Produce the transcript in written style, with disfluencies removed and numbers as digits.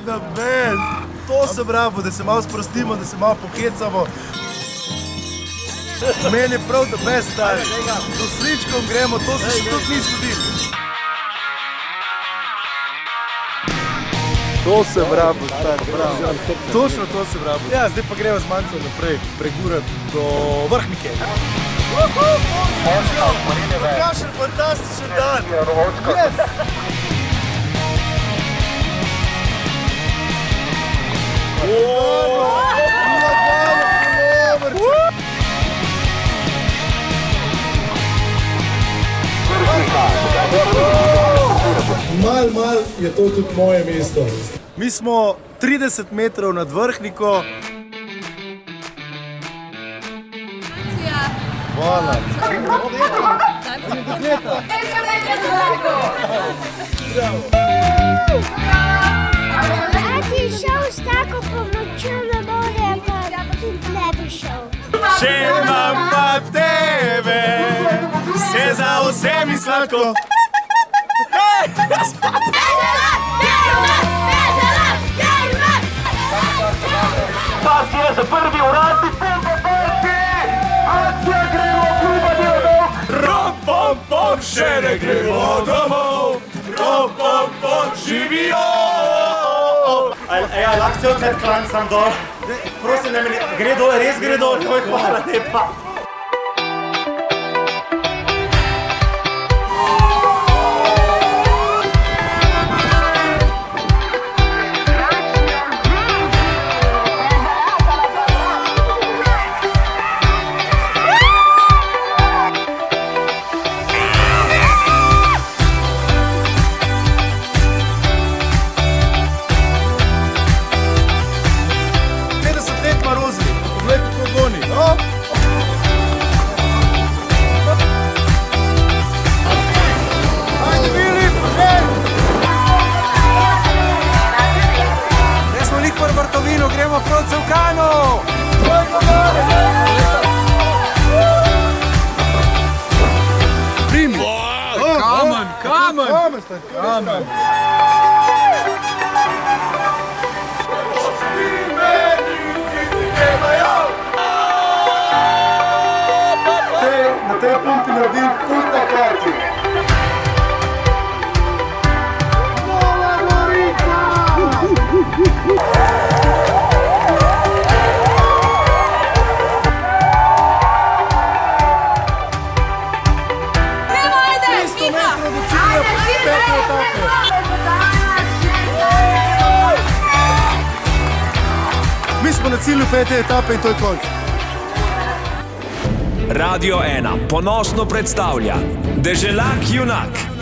The best! To sem rabo, da se malo sprostimo, da se malo pohecamo. Meni je prav the best, stari. Z sličkom gremo, to se še tudi ni zgodilo. To sem rabo, stari, bravo. Točno to sem rabo. Ja, zdaj pa gremo z Mancem naprej, pregurati do Vrhnike. Kakšen fantastičen dan! Yes! Mal je to tudi moje mesto. Mi smo 30 metrov nad Vrhniko. Hvala. A ti šel s tako pomočjo na morje, pa tudi ne bi šel. Če imam pa tebe, se za vse mi sladko. Pas je za prvi uradni akcija gremo kluba diodov. Rom, še ne gremo domov. Rom, živijo. Ja, lahko se odcet klan sam dol. Prosim, ne mi gre dol, res gre dol. Hvala lepa. Gremo proti Cevkanu! Primi! Kamen! Na tej pumpi naredim puta karti. Mi smo na cilju 5. etape in to je konc. Radio 1 ponosno predstavlja Deželak junak.